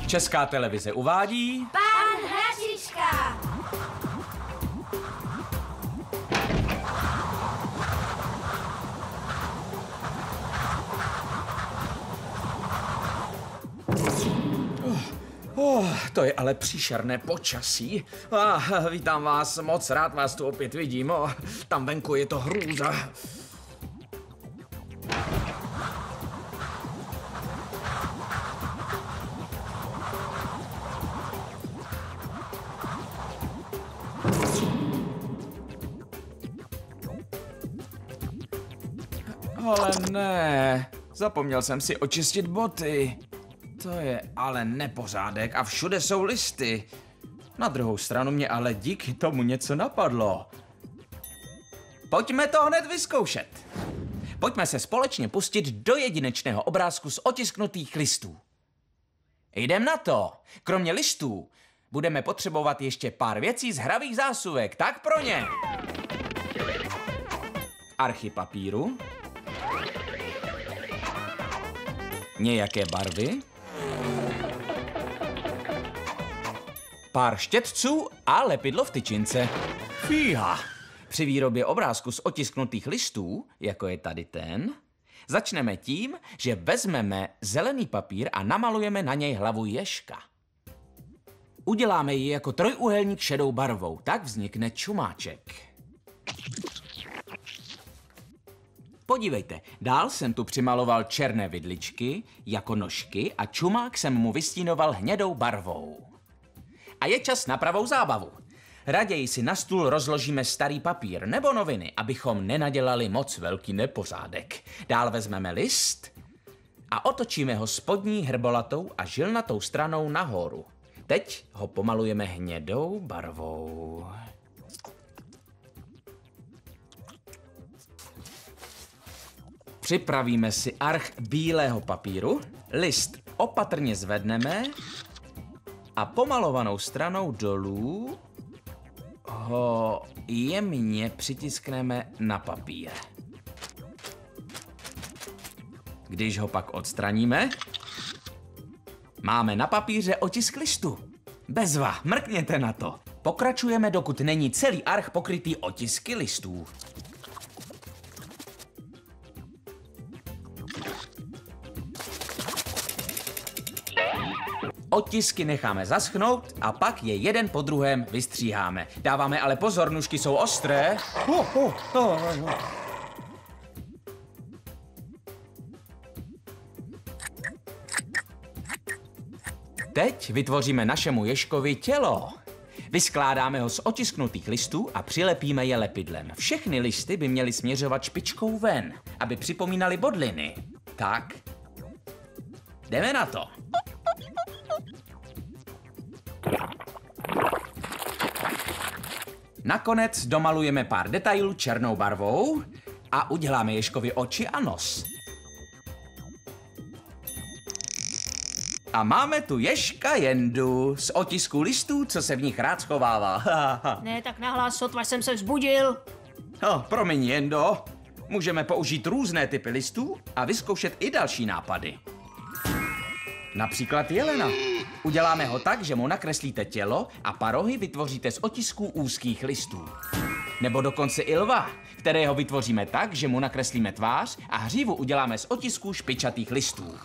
Česká televize uvádí... Pán Hračička! To je ale příšerné počasí. Vítám vás, moc rád vás tu opět vidím. Tam venku je to hrůza. Ale ne, zapomněl jsem si očistit boty. To je ale nepořádek a všude jsou listy. Na druhou stranu mě ale díky tomu něco napadlo. Pojďme to hned vyzkoušet. Pojďme se společně pustit do jedinečného obrázku z otisknutých listů. Jdem na to. Kromě listů budeme potřebovat ještě pár věcí z hravých zásuvek, tak pro ně. Archy papíru. Nějaké barvy. Pár štětců a lepidlo v tyčince. Fíha! Při výrobě obrázku z otisknutých listů, jako je tady ten, začneme tím, že vezmeme zelený papír a namalujeme na něj hlavu ježka. Uděláme ji jako trojúhelník šedou barvou, tak vznikne čumáček. Podívejte, dál jsem tu přimaloval černé vidličky jako nožky a čumák jsem mu vystínoval hnědou barvou. A je čas na pravou zábavu. Raději si na stůl rozložíme starý papír nebo noviny, abychom nenadělali moc velký nepořádek. Dál vezmeme list a otočíme ho spodní hrbolatou a žilnatou stranou nahoru. Teď ho pomalujeme hnědou barvou. Připravíme si arch bílého papíru, list opatrně zvedneme a pomalovanou stranou dolů ho jemně přitiskneme na papír. Když ho pak odstraníme, máme na papíře otisk listu. Bezva, mrkněte na to. Pokračujeme, dokud není celý arch pokrytý otisky listů. Otisky necháme zaschnout a pak je jeden po druhém vystříháme. Dáváme ale pozor, nůžky jsou ostré. Teď vytvoříme našemu ježkovi tělo. Vyskládáme ho z otisknutých listů a přilepíme je lepidlem. Všechny listy by měly směřovat špičkou ven, aby připomínaly bodliny. Tak, jdeme na to. Nakonec domalujeme pár detailů černou barvou a uděláme ježkovi oči a nos. A máme tu ježka Jendu z otisků listů, co se v nich rád schovává. Ne, tak nahlas, sotva jsem se vzbudil. Promiň, Jendo. Můžeme použít různé typy listů a vyzkoušet i další nápady. Například jelena. Uděláme ho tak, že mu nakreslíte tělo a parohy vytvoříte z otisků úzkých listů. Nebo dokonce i lva, kterého vytvoříme tak, že mu nakreslíme tvář a hřívu uděláme z otisků špičatých listů.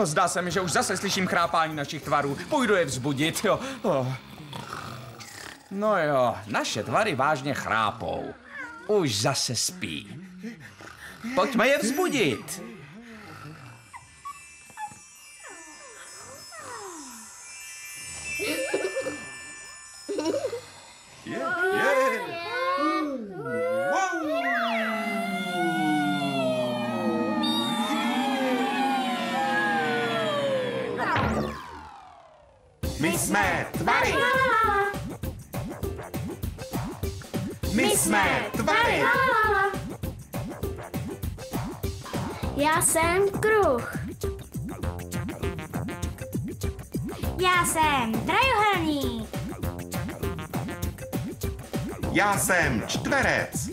Zdá se mi, že už zase slyším chrápání našich tvarů. Půjdu je vzbudit, jo. No jo, naše tvary vážně chrápou. Už zase spí. Pojďme je vzbudit. jsme tvary. My jsme tvary. Já jsem kruh. Já jsem trojuhelník. Já jsem čtverec.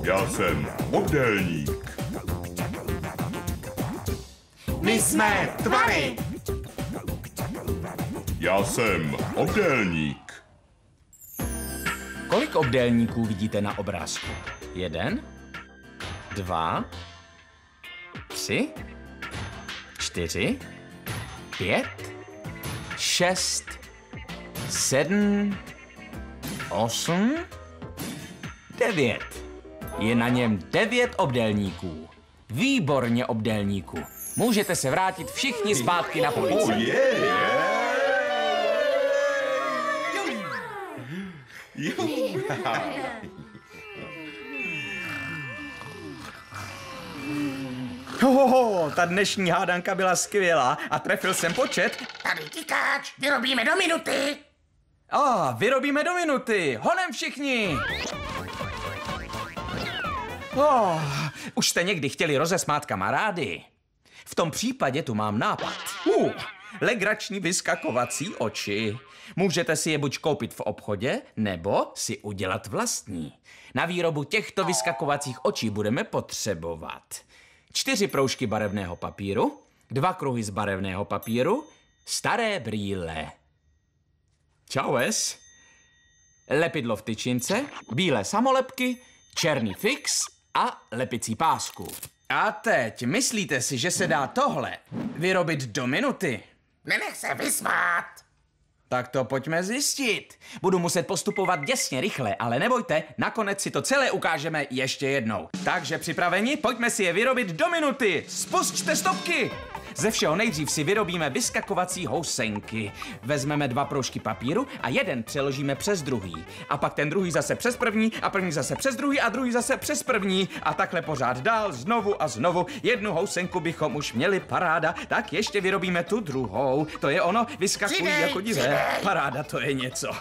Já jsem obdélník. My jsme tvary. Já jsem obdélník. Kolik obdélníků vidíte na obrázku? 1, 2, 3, 4, 5, 6, 7, 8, 9. Je na něm 9 obdélníků. Výborně, obdélníku. Můžete se vrátit všichni zpátky na polici. Ta dnešní hádanka byla skvělá a trefil jsem počet. Tady tikáč, vyrobíme do minuty. Vyrobíme do minuty. Honem všichni. Už jste někdy chtěli rozesmát kamarády? V tom případě tu mám nápad. Legrační vyskakovací oči. Můžete si je buď koupit v obchodě, nebo si udělat vlastní. Na výrobu těchto vyskakovacích očí budeme potřebovat 4 proužky barevného papíru, 2 kruhy z barevného papíru, staré brýle. Čaues. Lepidlo v tyčince, bílé samolepky, černý fix a lepicí pásku. A teď, myslíte si, že se dá tohle vyrobit do minuty? Nenech se vysmát. Tak to pojďme zjistit. Budu muset postupovat děsně rychle, ale nebojte, nakonec si to celé ukážeme ještě jednou. Takže připraveni, pojďme si je vyrobit do minuty. Spusťte stopky! Ze všeho nejdřív si vyrobíme vyskakovací housenky. Vezmeme 2 proužky papíru a jeden přeložíme přes druhý. A pak ten druhý zase přes první a první zase přes druhý a druhý zase přes první. A takhle pořád dál, znovu a znovu. Jednu housenku bychom už měli, paráda. Tak ještě vyrobíme tu druhou. To je ono, vyskakují jako divé. Paráda, to je něco.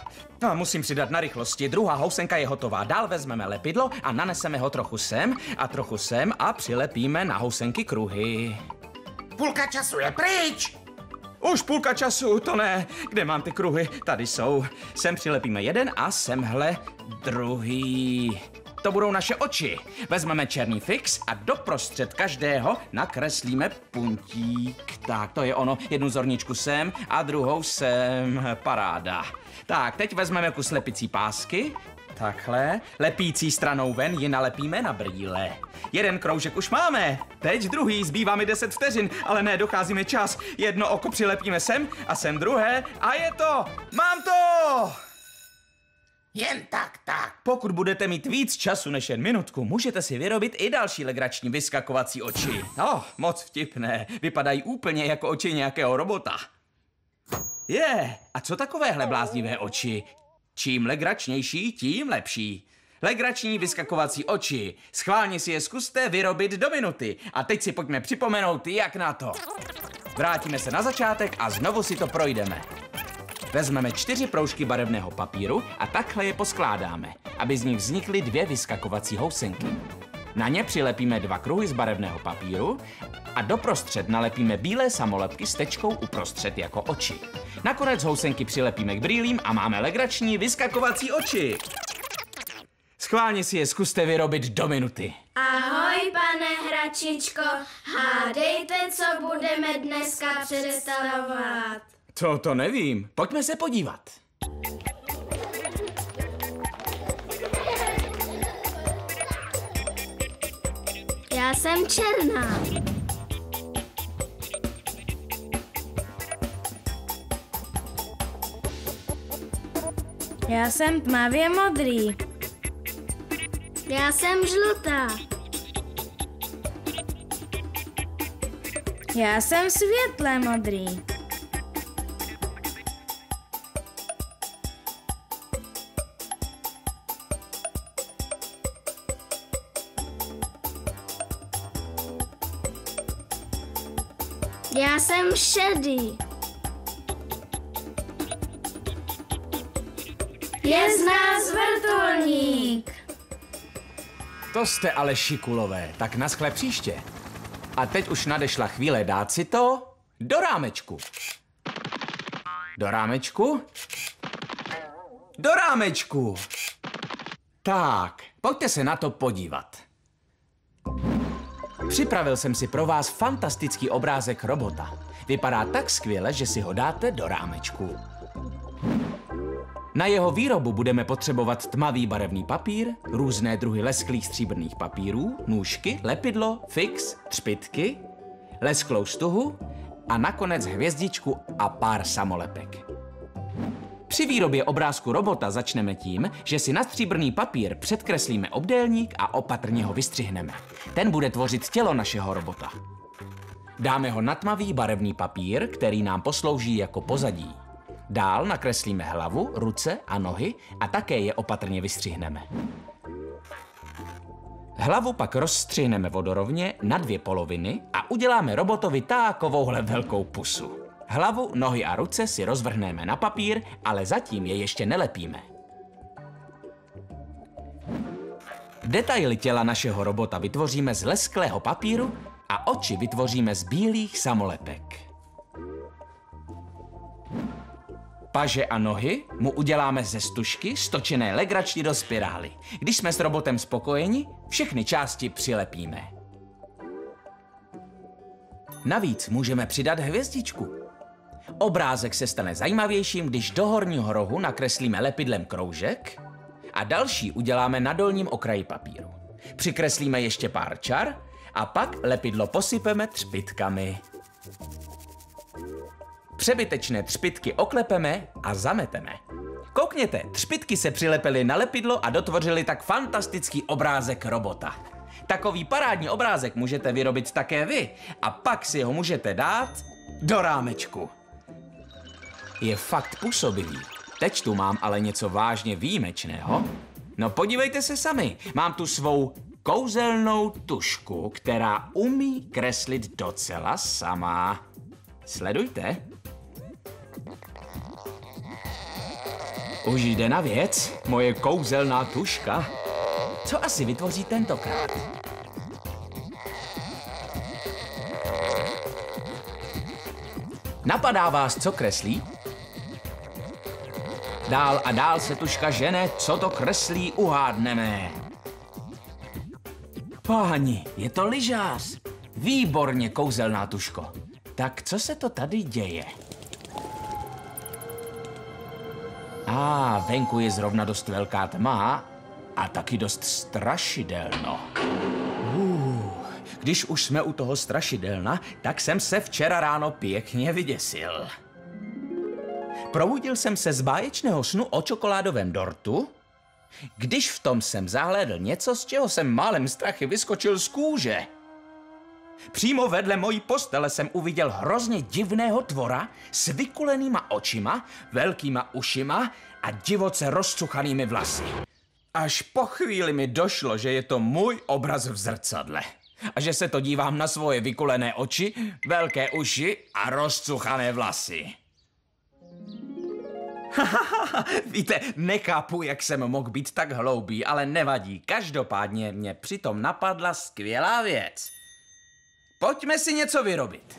No, musím přidat na rychlosti. Druhá housenka je hotová. Dál vezmeme lepidlo a naneseme ho trochu sem a přilepíme na housenky kruhy. Půlka času je pryč. Už půlka času, to ne. Kde mám ty kruhy? Tady jsou. Sem přilepíme jeden a semhle druhý. To budou naše oči. Vezmeme černý fix a doprostřed každého nakreslíme puntík. Tak, to je ono. Jednu zorničku sem a druhou sem. Paráda. Tak, teď vezmeme kus lepicí pásky. Takhle. Lepící stranou ven ji nalepíme na brýle. Jeden kroužek už máme. Teď druhý, zbývá mi 10 vteřin, ale ne, dochází mi čas. Jedno oko přilepíme sem a sem druhé a je to! Mám to! Jen tak. Pokud budete mít víc času než jen minutku, můžete si vyrobit i další legrační vyskakovací oči. Moc vtipné. Vypadají úplně jako oči nějakého robota. A co takovéhle bláznivé oči? Čím legračnější, tím lepší. Legrační vyskakovací oči. Schválně si je zkuste vyrobit do minuty. A teď si pojďme připomenout, jak na to. Vrátíme se na začátek a znovu si to projdeme. Vezmeme 4 proužky barevného papíru a takhle je poskládáme, aby z nich vznikly 2 vyskakovací housenky. Na ně přilepíme 2 kruhy z barevného papíru a doprostřed nalepíme bílé samolepky s tečkou uprostřed jako oči. Nakonec housenky přilepíme k brýlím a máme legrační vyskakovací oči. Schválně si je zkuste vyrobit do minuty. Ahoj, pane hračičko, hádejte, co budeme dneska představovat. To nevím. Pojďme se podívat. Já jsem černá. Já jsem tmavě modrý. Já jsem žlutá. Já jsem světle modrý. Já jsem šedý. Je z nás vrtulník. To jste ale šikulové, tak naschle příště. A teď už nadešla chvíle dát si to do rámečku. Do rámečku? Do rámečku! Tak, pojďte se na to podívat. Připravil jsem si pro vás fantastický obrázek robota. Vypadá tak skvěle, že si ho dáte do rámečku. Na jeho výrobu budeme potřebovat tmavý barevný papír, různé druhy lesklých stříbrných papírů, nůžky, lepidlo, fix, třpytky, lesklou stuhu a nakonec hvězdičku a pár samolepek. Při výrobě obrázku robota začneme tím, že si na stříbrný papír předkreslíme obdélník a opatrně ho vystřihneme. Ten bude tvořit tělo našeho robota. Dáme ho na tmavý barevný papír, který nám poslouží jako pozadí. Dál nakreslíme hlavu, ruce a nohy a také je opatrně vystřihneme. Hlavu pak rozstřihneme vodorovně na 2 poloviny a uděláme robotovi takovouhle velkou pusu. Hlavu, nohy a ruce si rozvrhneme na papír, ale zatím je ještě nelepíme. Detaily těla našeho robota vytvoříme z lesklého papíru a oči vytvoříme z bílých samolepek. Paže a nohy mu uděláme ze stužky stočené legračky do spirály. Když jsme s robotem spokojeni, všechny části přilepíme. Navíc můžeme přidat hvězdičku. Obrázek se stane zajímavějším, když do horního rohu nakreslíme lepidlem kroužek a další uděláme na dolním okraji papíru. Přikreslíme ještě pár čar a pak lepidlo posypeme třpitkami. Přebytečné třpytky oklepeme a zameteme. Koukněte, třpytky se přilepily na lepidlo a dotvořily tak fantastický obrázek robota. Takový parádní obrázek můžete vyrobit také vy a pak si ho můžete dát do rámečku. Je fakt působivý. Teď tu mám ale něco vážně výjimečného. No podívejte se sami, mám tu svou kouzelnou tužku, která umí kreslit docela sama. Sledujte. Už jde na věc, moje kouzelná tužka. Co asi vytvoří tentokrát? Napadá vás, co kreslí? Dál a dál se tužka žene, co to kreslí, uhádneme. Páni, je to lyžář. Výborně, kouzelná tužko. Tak co se to tady děje? Venku je zrovna dost velká tma a taky dost strašidelno. Když už jsme u toho strašidelna, tak jsem se včera ráno pěkně vyděsil. Probudil jsem se z báječného snu o čokoládovém dortu, když v tom jsem zahlédl něco, z čeho jsem málem strachy vyskočil z kůže. Přímo vedle mojí postele jsem uviděl hrozně divného tvora s vykulenýma očima, velkýma ušima a divoce rozcuchanými vlasy. Až po chvíli mi došlo, že je to můj obraz v zrcadle. A že se to dívám na svoje vykulené oči, velké uši a rozcuchané vlasy. Víte, nechápu, jak jsem mohl být tak hloupý, ale nevadí. Každopádně mě přitom napadla skvělá věc. Pojďme si něco vyrobit.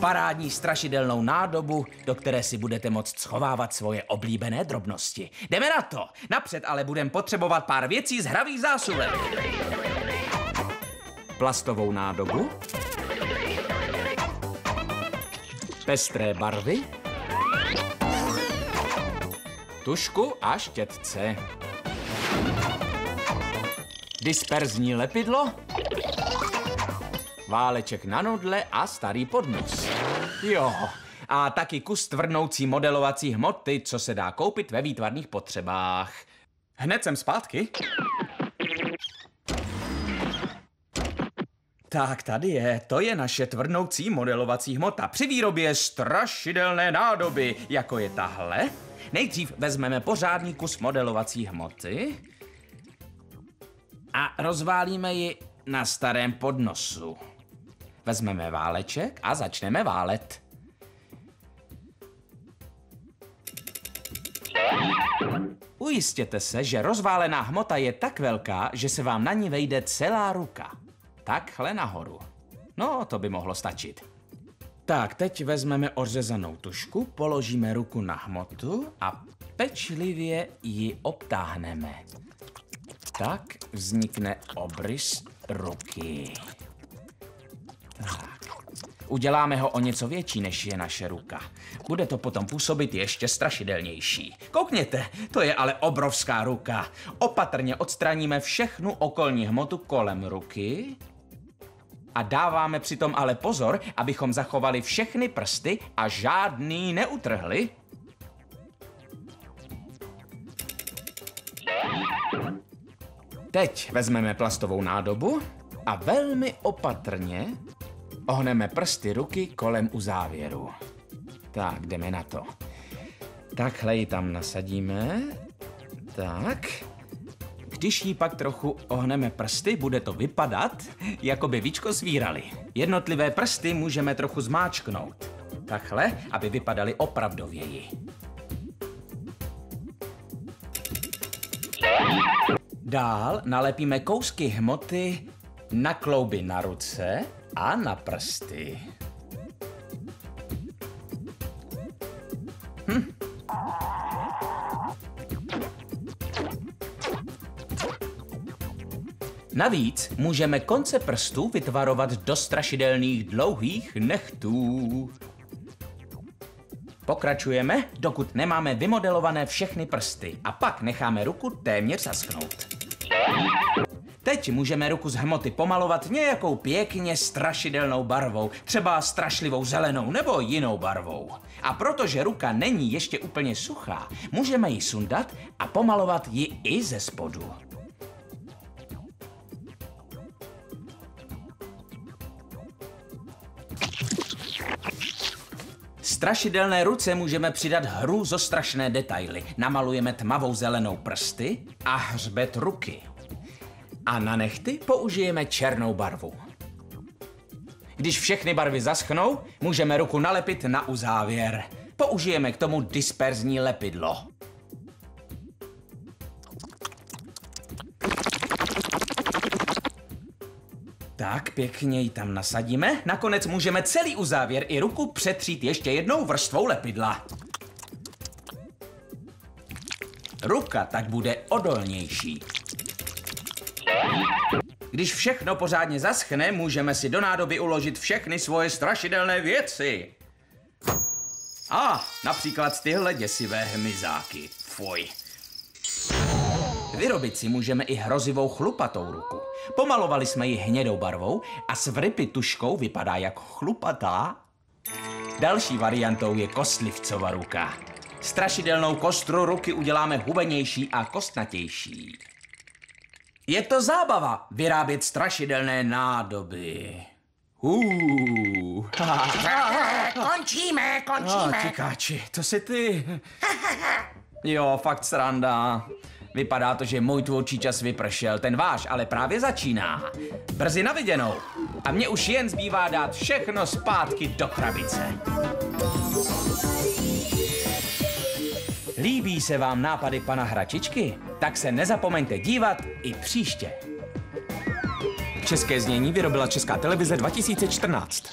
Parádní strašidelnou nádobu, do které si budete moct schovávat svoje oblíbené drobnosti. Jdeme na to. Napřed ale budeme potřebovat pár věcí z hravých zásuvek. Plastovou nádobu, pestré barvy, tužku a štětce, disperzní lepidlo, váleček na nudle a starý podnos. Jo, a taky kus tvrdnoucí modelovací hmoty, co se dá koupit ve výtvarných potřebách. Hned jsem zpátky. Tak tady je, to je naše tvrdnoucí modelovací hmota při výrobě strašidelné nádoby, jako je tahle. Nejdřív vezmeme pořádný kus modelovací hmoty a rozválíme ji na starém podnosu. vezmeme váleček a začneme válet. Ujistěte se, že rozválená hmota je tak velká, že se vám na ní vejde celá ruka. Takhle nahoru. No, to by mohlo stačit. Tak, teď vezmeme odřezanou tužku, položíme ruku na hmotu a pečlivě ji obtáhneme. Tak vznikne obrys ruky. Tak. Uděláme ho o něco větší, než je naše ruka. Bude to potom působit ještě strašidelnější. Koukněte, to je ale obrovská ruka. Opatrně odstraníme všechnu okolní hmotu kolem ruky a dáváme přitom ale pozor, abychom zachovali všechny prsty a žádný neutrhli. Teď vezmeme plastovou nádobu a velmi opatrně ohneme prsty ruky kolem uzávěru. Tak, jdeme na to. Takhle ji tam nasadíme. Tak. Když jí pak trochu ohneme prsty, bude to vypadat, jako by víčko svírali. Jednotlivé prsty můžeme trochu zmáčknout. Takhle, aby vypadaly opravdověji. Dál nalepíme kousky hmoty na klouby na ruce a na prsty. Navíc můžeme konce prstů vytvarovat do strašidelných dlouhých nechtů. Pokračujeme, dokud nemáme vymodelované všechny prsty a pak necháme ruku téměř zaschnout. Teď můžeme ruku z hmoty pomalovat nějakou pěkně strašidelnou barvou, třeba strašlivou zelenou nebo jinou barvou. A protože ruka není ještě úplně suchá, můžeme ji sundat a pomalovat ji i ze spodu. Strašidelné ruce můžeme přidat hrůzostrašné detaily. Namalujeme tmavou zelenou prsty a hřbet ruky. A na nehty použijeme černou barvu. Když všechny barvy zaschnou, můžeme ruku nalepit na uzávěr. Použijeme k tomu disperzní lepidlo. Tak, pěkně ji tam nasadíme. Nakonec můžeme celý uzávěr i ruku přetřít ještě jednou vrstvou lepidla. Ruka tak bude odolnější. Když všechno pořádně zaschne, můžeme si do nádoby uložit všechny svoje strašidelné věci. Například tyhle děsivé hmyzáky. Fuj. Vyrobit si můžeme i hrozivou chlupatou ruku. Pomalovali jsme ji hnědou barvou a s vrypy tužkou vypadá jako chlupatá. Další variantou je kostlivcova ruka. Strašidelnou kostru ruky uděláme hubenější a kostnatější. Je to zábava vyrábět strašidelné nádoby. Končíme. Tikáči, to jsi ty. Jo, fakt sranda. Vypadá to, že můj tvůrčí čas vypršel, ten váš ale právě začíná. Brzy na viděnou. A mně už jen zbývá dát všechno zpátky do krabice. Líbí se vám nápady pana Hračičky? Tak se nezapomeňte dívat i příště. České znění vyrobila Česká televize 2014.